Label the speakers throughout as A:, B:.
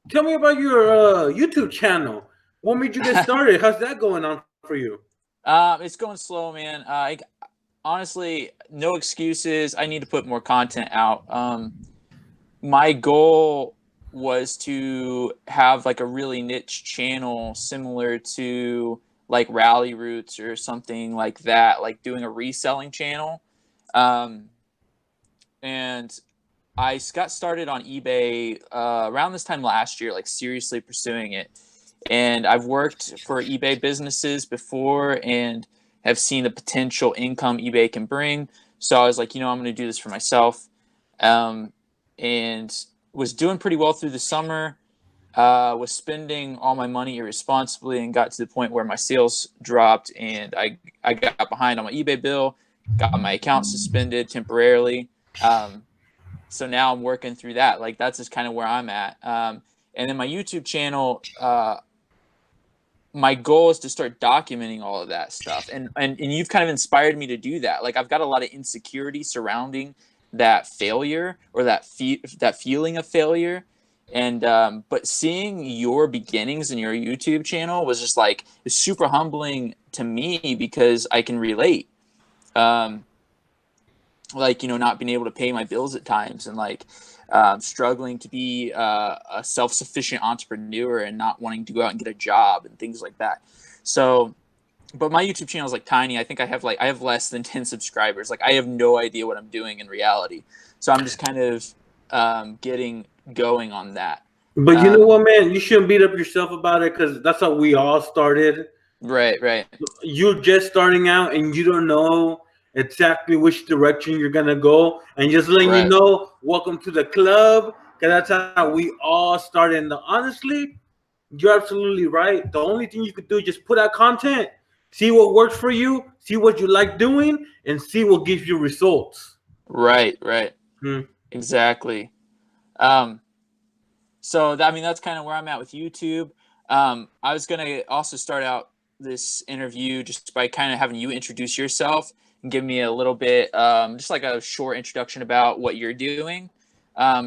A: tell me about your YouTube channel. What made you get started? How's that going on for you?
B: It's going slow, man. Honestly, no excuses. I need to put more content out. My goal was to have like a really niche channel similar to like Rally Roots or something like that, like doing a reselling channel. Um, and I got started on eBay around this time last year, like seriously pursuing it. And I've worked for eBay businesses before and have seen the potential income eBay can bring. So I was like, I'm going to do this for myself. Um, and was doing pretty well through the summer. Was spending all my money irresponsibly and got to the point where my sales dropped and I got behind on my eBay bill, got my account suspended temporarily. So now I'm working through that. Like that's just kind of where I'm at. And then my YouTube channel, my goal is to start documenting all of that stuff. And you've kind of inspired me to do that. Like I've got a lot of insecurity surrounding that failure or that feeling of failure. And but seeing your beginnings in your YouTube channel was just like it's super humbling to me because I can relate. Like not being able to pay my bills at times and like struggling to be a self-sufficient entrepreneur and not wanting to go out and get a job and things like that. So but my YouTube channel is like tiny. I think I have less than 10 subscribers. Like I have no idea what I'm doing in reality, so I'm just kind of getting going on that.
A: But you know what, man? You shouldn't beat up yourself about it because that's how we all started.
B: Right.
A: You're just starting out and you don't know exactly which direction you're gonna go, and just letting you know, welcome to the club, because that's how we all started. And honestly, you're absolutely right. The only thing you could do is just put out content, see what works for you, see what you like doing, and see what gives you results.
B: Right. Exactly. So that's kind of where I'm at with YouTube. I was gonna also start out this interview just by kind of having you introduce yourself and give me a little bit, just like a short introduction about what you're doing,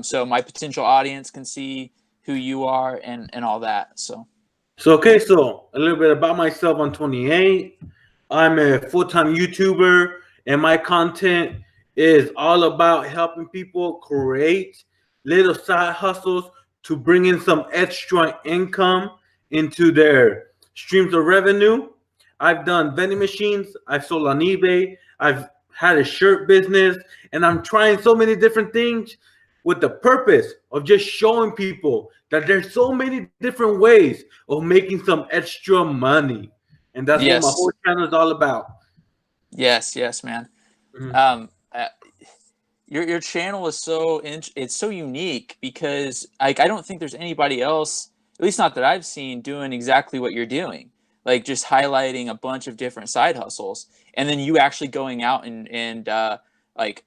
B: so my potential audience can see who you are and all that. So
A: a little bit about myself. I'm 28. I'm a full-time YouTuber, and my content is all about helping people create little side hustles to bring in some extra income into their streams of revenue. I've done vending machines. I've sold on eBay. I've had a shirt business, and I'm trying so many different things with the purpose of just showing people that there's so many different ways of making some extra money. And that's what my whole channel is all about.
B: Yes, man. Mm-hmm. Your channel is it's so unique because like I don't think there's anybody else, at least not that I've seen, doing exactly what you're doing. Like just highlighting a bunch of different side hustles, and then you actually going out and like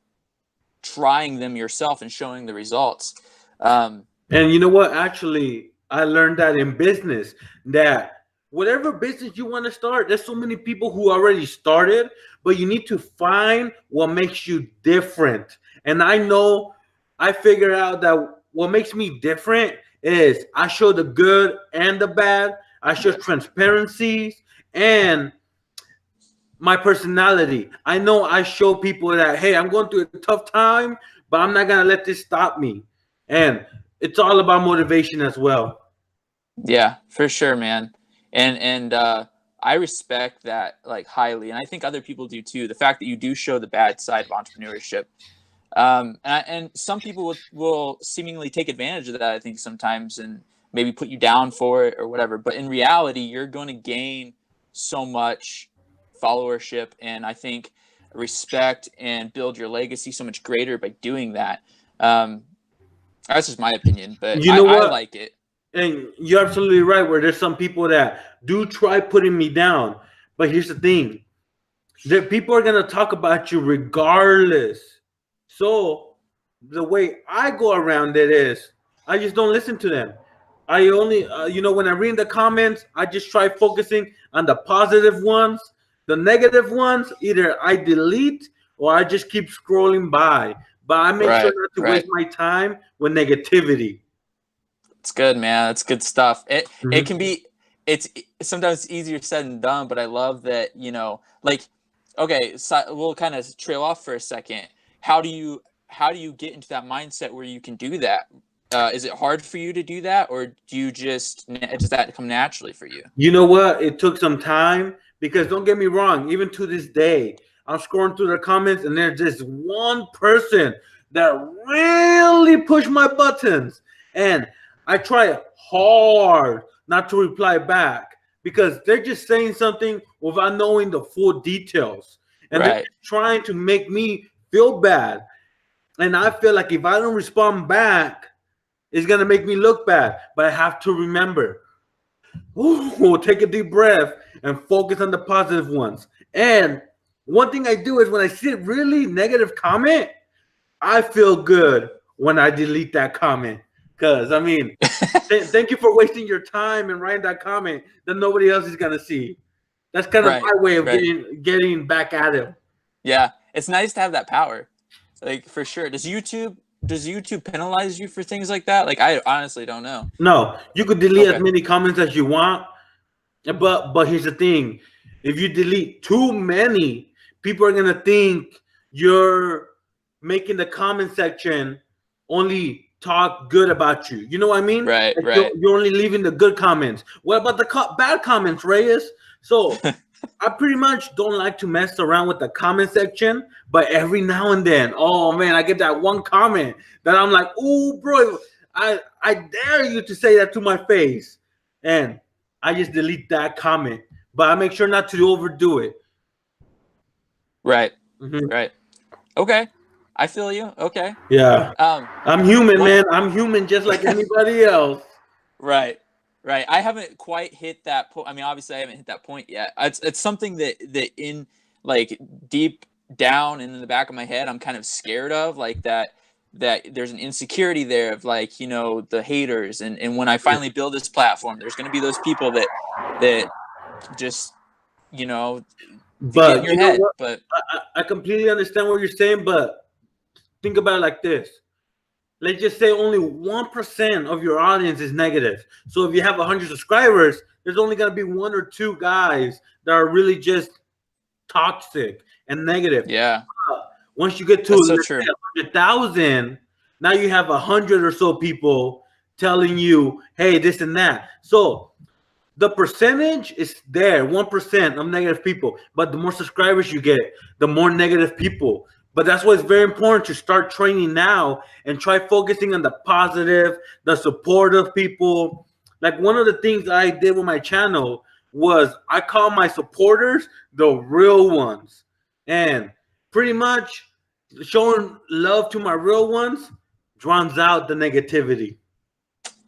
B: trying them yourself and showing the results.
A: And you know what? Actually, I learned that in business, that whatever business you want to start, there's so many people who already started, but you need to find what makes you different. And I figured out that what makes me different is I show the good and the bad. I show transparencies and my personality. I know I show people that, hey, I'm going through a tough time, but I'm not going to let this stop me. And it's all about motivation as well.
B: Yeah, for sure, man. And I respect that like highly, and I think other people do too. The fact that you do show the bad side of entrepreneurship, and some people will seemingly take advantage of that. I think sometimes and maybe put you down for it or whatever. But in reality, you're going to gain so much followership, and I think respect and build your legacy so much greater by doing that. That's just my opinion, but I like it.
A: And you're absolutely right, where there's some people that do try putting me down. But here's the thing. That people are going to talk about you regardless. So the way I go around it is I just don't listen to them. I only, when I read the comments, I just try focusing on the positive ones. The negative ones, either I delete or I just keep scrolling by. But I make sure not to waste my time with negativity.
B: It's good, man. It's good stuff.
A: Mhm.
B: It can be, it's sometimes easier said than done, but I love that, you know, like, okay, so we'll kind of trail off for a second. How do you get into that mindset where you can do that? Is it hard for you to do that, or do you just does that come naturally for you?
A: You know what? It took some time because don't get me wrong, even to this day, I'm scrolling through the comments and there's this one person that really pushed my buttons. And I try hard not to reply back because they're just saying something without knowing the full details. And they're
B: Right.
A: just trying to make me feel bad. And I feel like if I don't respond back, it's going to make me look bad. But I have to remember, ooh, take a deep breath and focus on the positive ones. And one thing I do is when I see a really negative comment, I feel good when I delete that comment. Because, I mean, thank you for wasting your time and writing that comment that nobody else is going to see. That's kind of
B: Right,
A: my way of
B: right.
A: getting back at him.
B: Yeah, it's nice to have that power, like for sure. Does YouTube penalize you for things like that? Like, I honestly don't know.
A: No, you could delete
B: Okay.
A: as many comments as you want, but here's the thing: if you delete too many, people are gonna think you're making the comment section only talk good about you. You know what I mean?
B: Right,
A: Like
B: right.
A: you're only leaving the good comments. What about the bad comments, Reyes? So I pretty much don't like to mess around with the comment section, but every now and then, oh man, I get that one comment that I'm like, "Ooh, bro, I dare you to say that to my face," and I just delete that comment. But I make sure not to overdo it.
B: Right,
A: Mhm.
B: right. Okay, I feel you. Okay.
A: Yeah, I'm human, man. I'm human, just like anybody else.
B: Right, right. I haven't quite hit that point. I mean, obviously, I haven't hit that point yet. It's something that in like deep down in the back of my head, I'm kind of scared of, like that there's an insecurity there of like, you know, the haters, and when I finally build this platform, there's going to be those people that just, you know, to get in
A: But
B: your
A: you know
B: head.
A: what?
B: But
A: I completely understand what you're saying, but think about it like this. Let's just say only 1% of your audience is negative. So if you have 100 subscribers, there's only going to be one or two guys that are really just toxic and negative.
B: yeah,
A: Once you get to,
B: that's so
A: let's
B: true.
A: say, 100,000, now you have 100 or so people telling you, hey, this and that. So the percentage is there, 1% of negative people. But the more subscribers you get, the more negative people. But that's why it's very important to start training now and try focusing on the positive, the supportive people. Like one of the things I did with my channel was I call my supporters the real ones. And pretty much showing love to my real ones drowns out the negativity.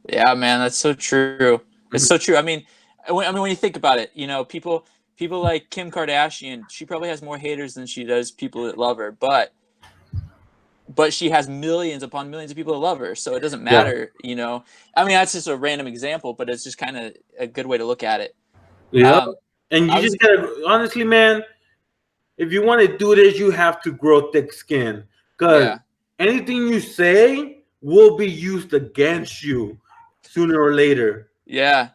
B: Yeah, man, that's so true. It's so true. I mean, when you think about it, you know, people like Kim Kardashian, she probably has more haters than she does people that love her, but she has millions upon millions of people that love her, so it doesn't
A: Yeah.
B: matter, you know. I mean, that's just a random example, but it's just kind of a good way to look at it.
A: Yeah. And
B: I
A: you
B: was
A: just gotta, honestly, man, if you want to do this, you have to grow thick skin. Because
B: yeah,
A: anything you say will be used against you sooner or later.
B: yeah,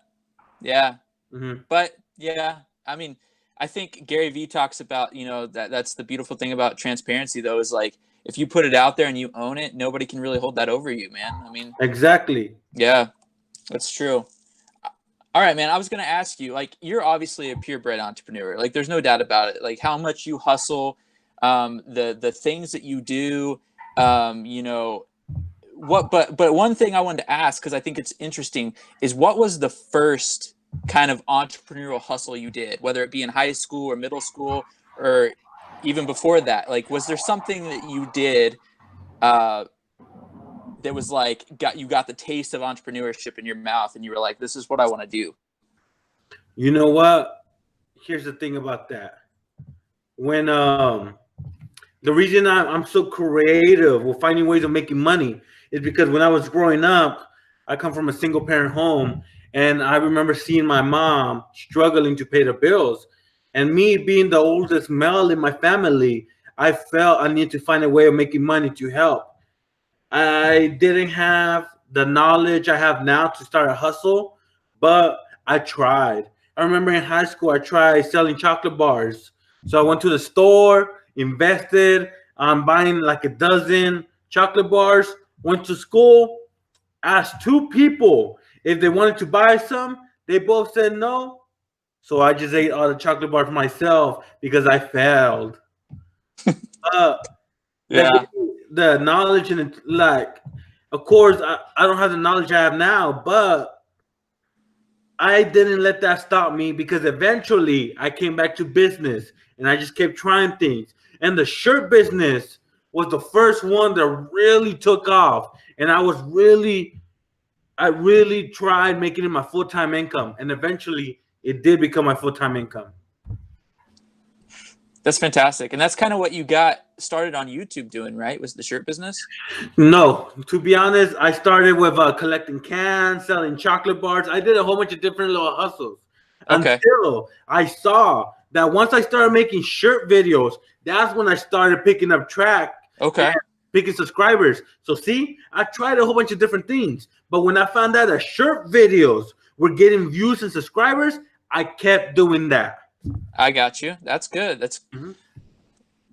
B: yeah.
A: Mm-hmm.
B: But yeah, I mean, I think Gary Vee talks about, you know, that's the beautiful thing about transparency, though, is like if you put it out there and you own it, nobody can really hold that over you, man. I mean,
A: Exactly.
B: yeah, that's true. All right, man. I was gonna ask you, like, you're obviously a purebred entrepreneur. Like, there's no doubt about it. Like, how much you hustle, the things that you do, you know, what. But one thing I wanted to ask, because I think it's interesting, is what was the first kind of entrepreneurial hustle you did, whether it be in high school or middle school or even before that? Like, was there something that you did that was like you got the taste of entrepreneurship in your mouth and you were like, this is what I want to do?
A: You know what? Here's the thing about that. When the reason I'm so creative with finding ways of making money is because when I was growing up, I come from a single parent home, and I remember seeing my mom struggling to pay the bills. And me being the oldest male in my family, I felt I need to find a way of making money to help. I didn't have the knowledge I have now to start a hustle, but I tried. I remember in high school, I tried selling chocolate bars. So I went to the store, invested on buying like a dozen chocolate bars, went to school, asked two people if they wanted to buy some. They both said no. So I just ate all the chocolate bars myself because I failed. Uh, that
B: Yeah.
A: the knowledge and like, of course, I don't have the knowledge I have now, but I didn't let that stop me because eventually I came back to business and I just kept trying things. And the shirt business was the first one that really took off. And I really tried making it my full-time income. And eventually it did become my full-time income.
B: That's fantastic. And that's kind of what you got started on YouTube doing, right? Was the shirt business?
A: No, to be honest, I started with collecting cans, selling chocolate bars. I did a whole bunch of different little hustles
B: Okay.
A: until I saw that once I started making shirt videos, that's when I started picking up track.
B: Okay.
A: Picking subscribers. So see, I tried a whole bunch of different things, but when I found out that shirt videos were getting views and subscribers, I kept doing that.
B: I got you. That's good. That's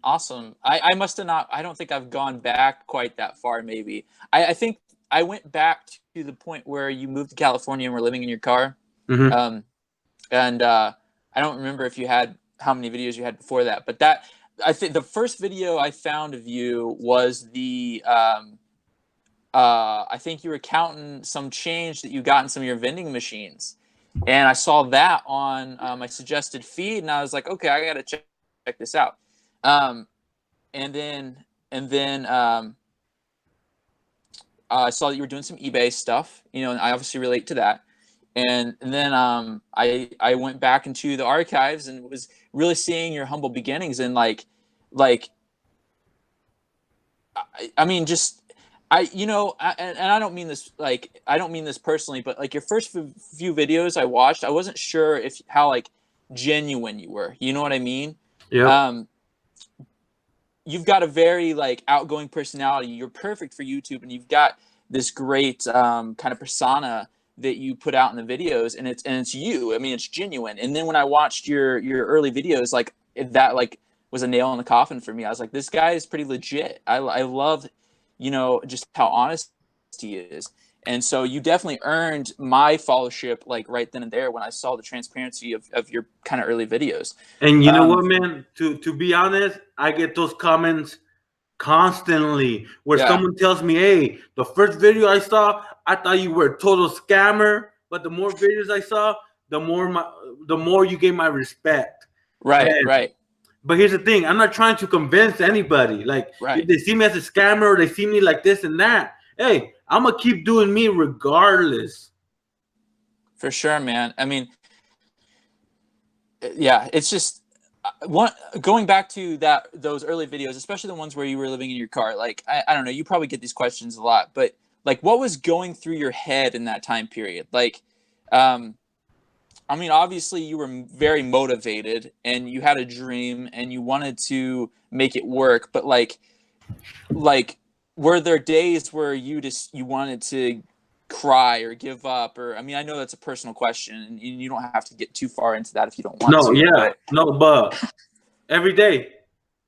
B: awesome. I must have not, I don't think I've gone back quite that far, maybe. I think I went back to the point where you moved to California and were living in your car. I don't remember if you had, how many videos you had before that, but that, I think the first video I found of you was the, I think you were counting some change that you got in some of your vending machines. And I saw that on my suggested feed, and I was like, okay, I got to check this out. And then I saw that you were doing some eBay stuff, you know, and I obviously relate to that. And then I went back into the archives and was really seeing your humble beginnings and I mean, just and I don't mean this I don't mean this personally, but like your first few videos I watched, I wasn't sure how like genuine you were. You know what I mean?
A: Yeah.
B: You've got a very like outgoing personality. You're perfect for YouTube, and you've got this great kind of persona that you put out in the videos, and it's you. I mean, it's genuine. And then when I watched your early videos, like that like was a nail in the coffin for me. I was like, this guy is pretty legit. I love, just how honest he is. And so you definitely earned my followership like right then and there when I saw the transparency of your kind of early videos.
A: And you know what, man? To be honest, I get those comments constantly where someone tells me, hey, the first video I saw, I thought you were a total scammer. But the more videos I saw, the more you gave my respect.
B: Right.
A: But here's the thing. I'm not trying to convince anybody. Like, if they see me as a scammer or they see me like this and that, hey, I'm going to keep doing me regardless.
B: For sure, man. I mean, yeah, it's just going back to those early videos, especially the ones where you were living in your car. Like, I don't know, you probably get these questions a lot, but like, what was going through your head in that time period? Like, I mean, obviously you were very motivated and you had a dream and you wanted to make it work, but like, were there days where you wanted to cry or give up? Or, I mean, I know that's a personal question and you don't have to get too far into that if you don't want to.
A: But every day,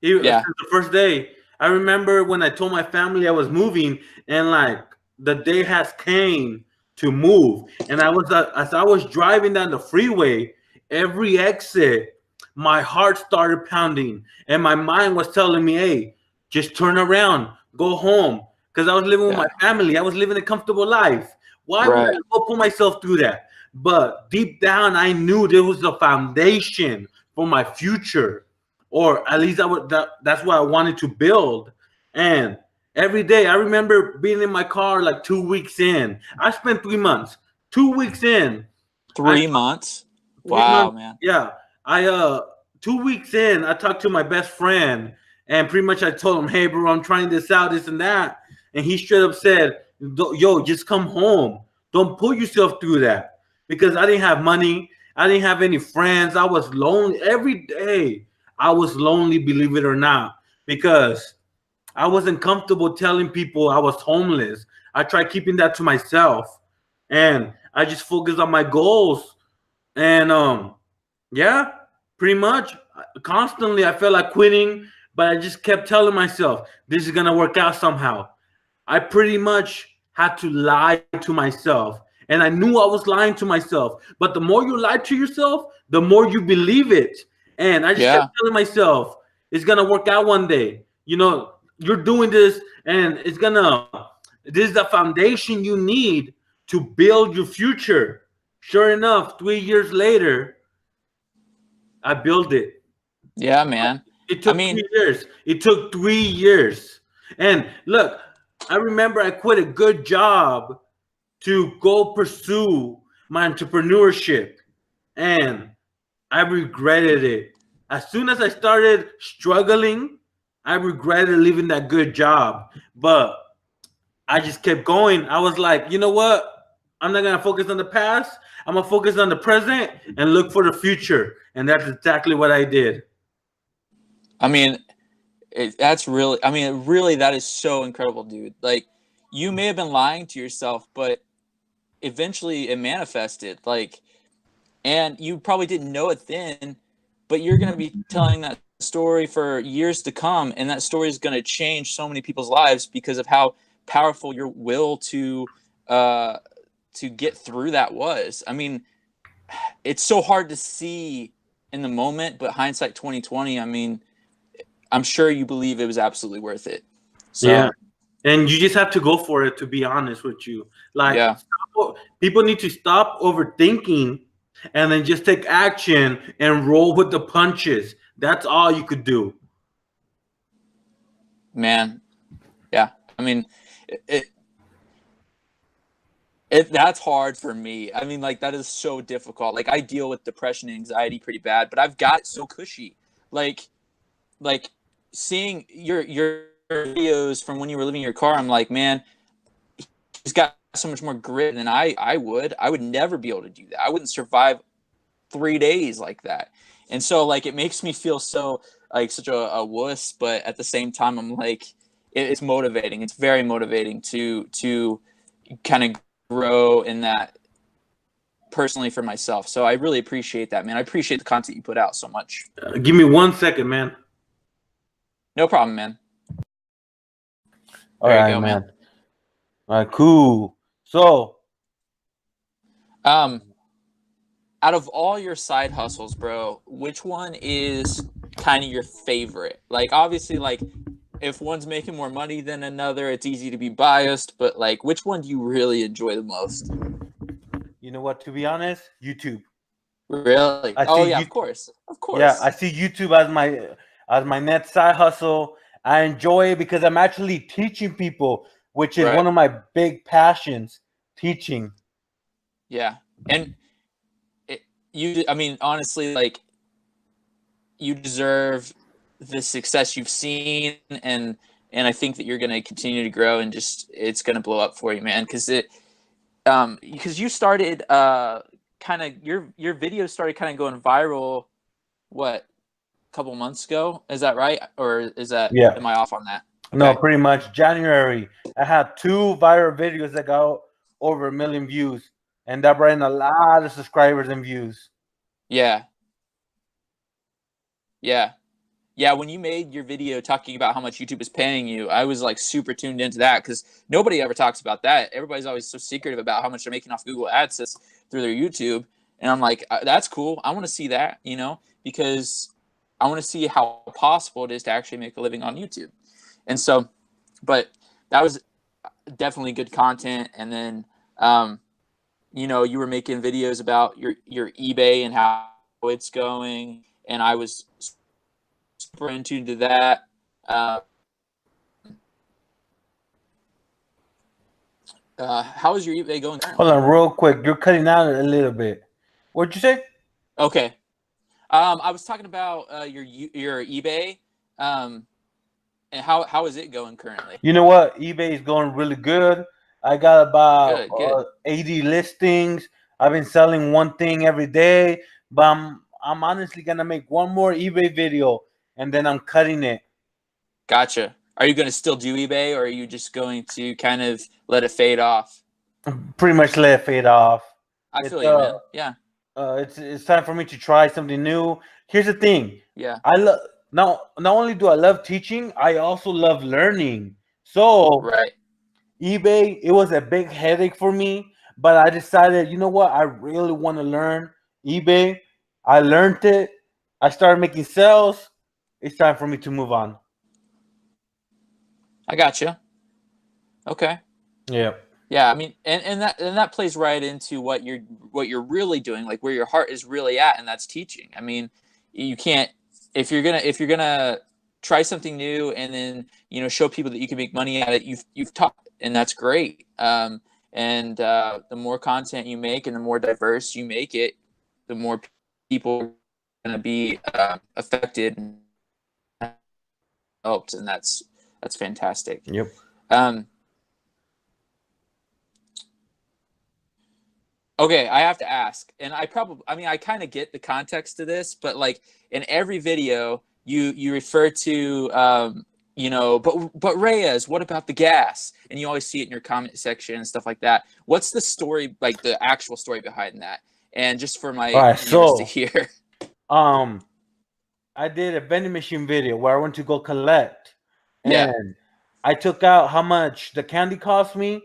A: since the first day, I remember when I told my family I was moving and like the day has came to move, and as I was driving down the freeway, every exit, my heart started pounding, and my mind was telling me, "Hey, just turn around, go home," because I was living with my family. I was living a comfortable life. Why would I go put myself through that? But deep down, I knew there was a foundation for my future, or at least that's what I wanted to build, and every day, I remember being in my car like 2 weeks in. I spent 3 months. 2 weeks in.
B: 3 months? Wow, man.
A: Yeah. 2 weeks in, I talked to my best friend, and pretty much I told him, hey, bro, I'm trying this out, this and that. And he straight up said, yo, just come home. Don't put yourself through that. Because I didn't have money. I didn't have any friends. I was lonely. Every day, I was lonely, believe it or not. Because I wasn't comfortable telling people I was homeless. I tried keeping that to myself, and I just focused on my goals. And yeah, pretty much constantly I felt like quitting, but I just kept telling myself this is gonna work out somehow. I pretty much had to lie to myself. And I knew I was lying to myself. But the more you lie to yourself, the more you believe it. And I just kept
B: Yeah.
A: telling myself, it's going to work out one day. You know, you're doing this and this is the foundation you need to build your future. Sure enough, 3 years later, I built it.
B: Yeah, man.
A: It
B: I
A: took
B: mean,
A: 3 years. It took 3 years. And look, I remember I quit a good job to go pursue my entrepreneurship. And I regretted it. As soon as I started struggling, I regretted leaving that good job. But I just kept going. I was like, you know what? I'm not going to focus on the past. I'm going to focus on the present and look for the future. And that's exactly what I did.
B: I mean, that's really, I mean, really, that is so incredible, dude. Like, you may have been lying to yourself, but eventually it manifested. Like, and you probably didn't know it then, but you're going to be telling that story for years to come, and that story is going to change so many people's lives because of how powerful your will to get through that was. I mean, it's so hard to see in the moment, but hindsight 2020, I mean, I'm sure you believe it was absolutely worth it.
A: Yeah.
B: So
A: And you just have to go for it, to be honest with you. Like,
B: yeah,
A: people need to stop overthinking and then just take action and roll with the punches. That's all you could do.
B: man. Yeah. I mean, it, that's hard for me. I mean, like, that is so difficult. Like, I deal with depression and anxiety pretty bad, but I've got it so cushy. Like like seeing your videos from when you were living in your car, I'm like, man, he's got so much more grit than I would. I would never be able to do that. I wouldn't survive 3 days like that. And so, like, it makes me feel so like such a wuss, but at the same time, I'm like, it's motivating. It's very motivating to kind of grow in that personally for myself. So I really appreciate that, man. I appreciate the content you put out so much.
A: Give me 1 second, man.
B: No problem, man.
A: All
B: There you
A: right,
B: go,
A: man. All right, cool. So,
B: out of all your side hustles, bro, which one is kind of your favorite? Like, obviously, like, if one's making more money than another, it's easy to be biased, but like, which one do you really enjoy the most?
A: you know what? To be honest, YouTube.
B: Really?
A: I
B: Oh
A: see
B: yeah,
A: you.
B: of course. Of
A: Yeah,
B: course.
A: I see YouTube as my next side hustle. I enjoy it because I'm actually teaching people, which is
B: Right.
A: one of my big passions, teaching.
B: Yeah. And I mean, honestly, like, you deserve the success you've seen, and I think that you're going to continue to grow, and just it's going to blow up for you, man, because you started kind of your videos started kind of going viral what, a couple months ago, is that right, or is that,
A: Yeah.
B: am I off on that?
A: No,
B: Okay.
A: pretty much January. I had 2 viral videos that got over 1 million views, and that brought in a lot of subscribers and views.
B: Yeah. Yeah, when you made your video talking about how much YouTube is paying you, I was like super tuned into that because nobody ever talks about that. Everybody's always so secretive about how much they're making off Google AdSense through their YouTube. And I'm like, that's cool. I want to see that, because I want to see how possible it is to actually make a living on YouTube. And so, but that was definitely good content. And then, you were making videos about your eBay and how it's going. And I was super into that. How is your eBay going currently?
A: Hold on, real quick. You're cutting out a little bit. What'd you say?
B: Okay. I was talking about your eBay. And how is it going currently?
A: You know what? eBay is going really good. I got about
B: Good.
A: 80 listings. I've been selling one thing every day, but I'm honestly gonna make one more eBay video and then I'm cutting it.
B: Gotcha. Are you going to still do eBay, or are you just going to kind of let it fade off?
A: Pretty much let it fade off.
B: I
A: It's
B: feel you, man. Yeah.
A: it's time for me to try something new. Here's the thing.
B: Yeah.
A: I love not only do I love teaching, I also love learning. So
B: Right.
A: eBay, it was a big headache for me, but I decided, you know what? I really want to learn eBay. I learned it. I started making sales. It's time for me to move on.
B: I got you. Okay.
A: Yeah.
B: Yeah, I mean, and that plays right into what you're really doing, like where your heart is really at, and that's teaching. I mean, you can't if you're gonna try something new and then show people that you can make money at it. You've taught, and that's great. And the more content you make and the more diverse you make it, the more people are gonna be affected and helped, and that's fantastic.
A: Yep.
B: Okay, I have to ask, and I kind of get the context to this, but like in every video, you refer to, but Reyes, what about the gas? And you always see it in your comment section and stuff like that. What's the story, like the actual story behind that? And just for my viewers to hear.
A: I did a vending machine video where I went to go collect,
B: Yeah.
A: and I took out how much the candy cost me,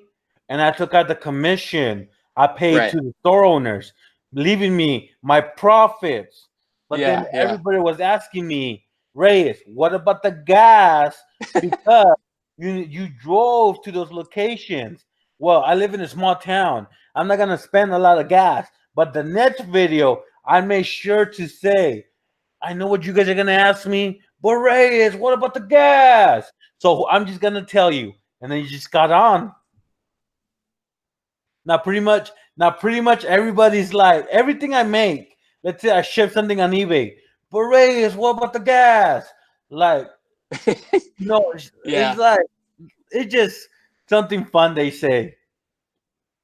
A: and I took out the commission I paid to the store owners, leaving me my profits. But then everybody was asking me, Reyes, what about the gas? Because you drove to those locations. Well, I live in a small town. I'm not gonna spend a lot of gas. But the next video, I made sure to say, I know what you guys are gonna ask me, but Reyes, what about the gas? So I'm just gonna tell you, and then you just got on. Now pretty much everybody's like, everything I make, let's say I ship something on eBay, but Reyes, what about the gas? Like, it's like, it's just something fun they say.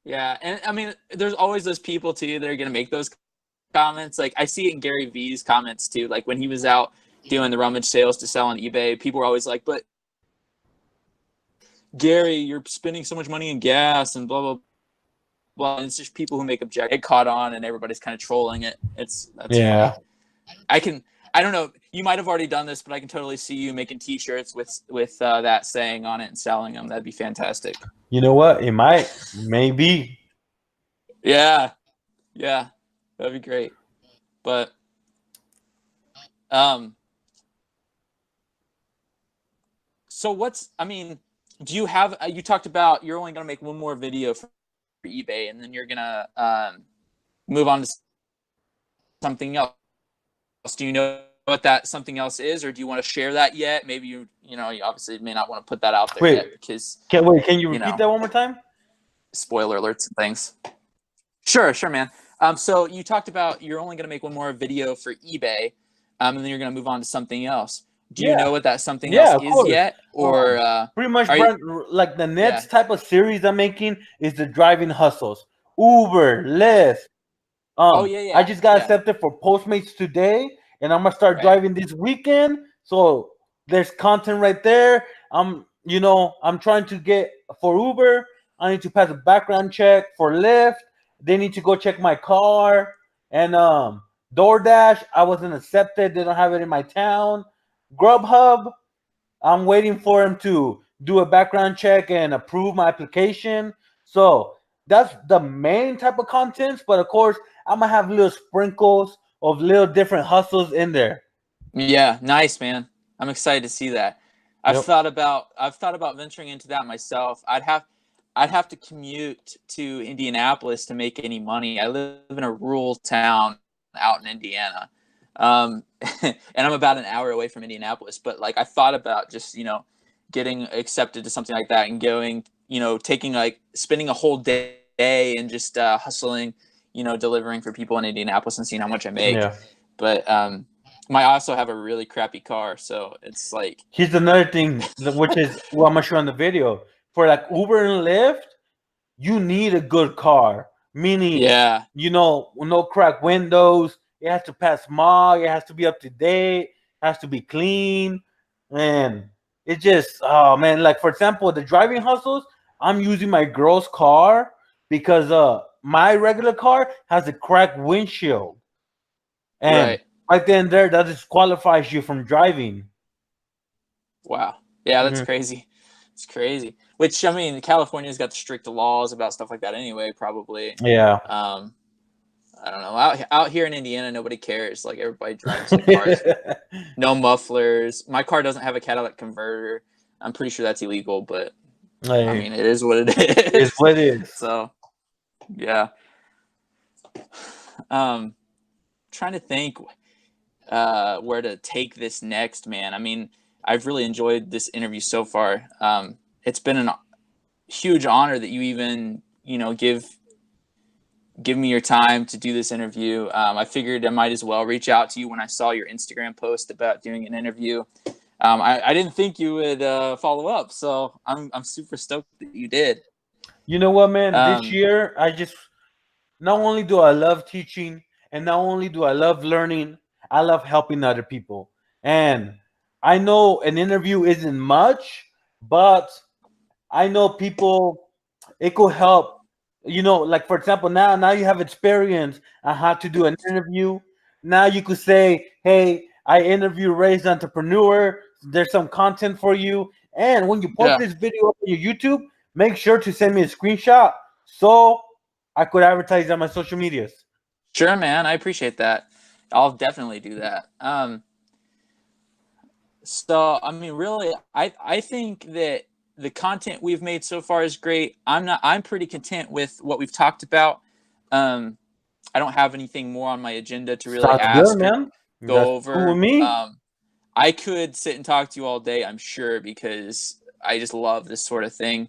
B: Yeah, and I mean, there's always those people too that are gonna make those comments. Like I see it in Gary V's comments too. Like when he was out doing the rummage sales to sell on eBay, people were always like, "But Gary, you're spending so much money in gas and blah blah blah." And it's just people who make objections. It caught on, and everybody's kind of trolling it. That's funny. I don't know. You might have already done this, but I can totally see you making T-shirts with that saying on it and selling them. That'd be fantastic.
A: You know what? It might, maybe.
B: Yeah, that'd be great. But, so do you have? You talked about you're only gonna make one more video for eBay, and then you're gonna move on to something else. Do you know what that something else is, or do you want to share that yet? Maybe you obviously may not want to put that out there yet because
A: can you repeat that one more time?
B: Spoiler alerts and things. Sure, man. So you talked about you're only going to make one more video for eBay, and then you're going to move on to something else. Do you know what that something else is yet, or
A: pretty much like the next type of series I'm making is the driving hustles, Uber, Lyft. I just got accepted for Postmates today, and I'm gonna start driving this weekend. So there's content right there. I'm trying to get for Uber. I need to pass a background check for Lyft. They need to go check my car. And DoorDash, I wasn't accepted. They don't have it in my town. Grubhub, I'm waiting for him to do a background check and approve my application. So that's the main type of contents. But of course, I'm gonna have little sprinkles of little different hustles in there.
B: Yeah, nice, man. I'm excited to see that. I've thought about venturing into that myself. I'd have to commute to Indianapolis to make any money. I live in a rural town out in Indiana, and I'm about an hour away from Indianapolis. But like, I thought about just getting accepted to something like that and going, spending a whole day and just hustling, delivering for people in Indianapolis and seeing how much I make. Yeah. But I also have a really crappy car, so it's like.
A: Here's another thing, which is what I'm gonna show in the video. For like Uber and Lyft, you need a good car. Meaning, no cracked windows. It has to pass smog. It has to be up to date. It has to be clean. And It just, oh man, like for example, the driving hustles, I'm using my girl's car because my regular car has a cracked windshield. And
B: Right.
A: right then there, that disqualifies you from driving.
B: Wow. Yeah, that's
A: Mhm.
B: crazy. It's crazy. Which, I mean, California's got the strict laws about stuff like that anyway, probably.
A: Yeah.
B: I don't know. Out here in Indiana, nobody cares. Like, everybody drives their cars with no mufflers. My car doesn't have a catalytic converter. I'm pretty sure that's illegal, but I
A: Like,
B: mean, it is what it
A: it's
B: is.
A: what it is.
B: So, yeah. Trying to think where to take this next, man. I mean, I've really enjoyed this interview so far. It's been a huge honor that you even, give me your time to do this interview. I figured I might as well reach out to you when I saw your Instagram post about doing an interview. I didn't think you would follow up, so I'm super stoked that you did.
A: You know what, man? This
B: Um,
A: year, I just not only do I love teaching, and not only do I love learning, I love helping other people. And I know an interview isn't much, but I know people, it could help. You know, like for example, now you have experience on how to do an interview. Now you could say, "Hey, I interview Reyes the Entrepreneur. There's some content for you." And when you post
B: yeah,
A: this video up on your YouTube, make sure to send me a screenshot so I could advertise on my social medias.
B: sure, man. I appreciate that. I'll definitely do that. So I mean, really, I think that the content we've made so far is great. I'm pretty content with what we've talked about. Um, I don't have anything more on my agenda to really
A: Sounds good,
B: ask or
A: man. That's
B: go
A: cool with
B: over.
A: me.
B: I could sit and talk to you all day, I'm sure, because I just love this sort of thing.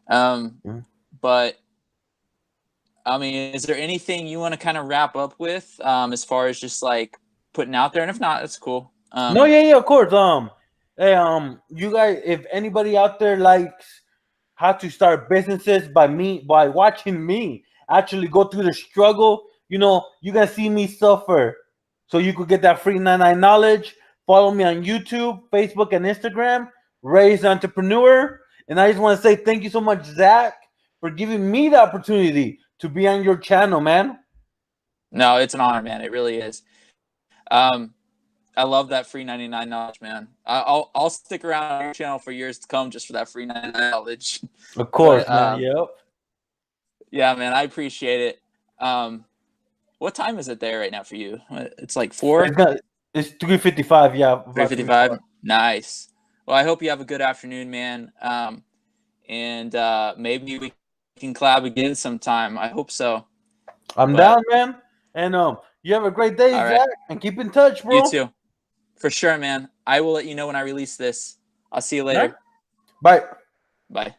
B: Um,
A: Mm.
B: but I mean, is there anything you want to kind of wrap up with as far as just like putting out there? And if not, that's cool.
A: No, yeah, of course. Hey, you guys, if anybody out there likes how to start businesses by watching me actually go through the struggle, you guys see me suffer, so you could get that free 99 knowledge. Follow me on YouTube, Facebook, and Instagram, Reyes the Entrepreneur. And I just want to say thank you so much, Zach, for giving me the opportunity to be on your channel, man.
B: No, it's an honor, man. It really is. Um, I love that free 99 knowledge, man. I'll stick around on your channel for years to come just for that free 99 knowledge.
A: Of
B: But
A: course, man. Yep.
B: yeah, man, I appreciate it. What time is it there right now for you? It's like 4,
A: It's 3:55. Yeah, about
B: 3:55. Nice. Well, I hope you have a good afternoon, man. And maybe we can collab again sometime. I hope so.
A: I'm
B: But
A: down, man. And you have a great day,
B: all right,
A: Zach, and keep in touch,
B: you
A: bro.
B: too, for sure, man. I will let you know when I release this. I'll see you
A: All right.
B: later.
A: Bye.
B: Bye.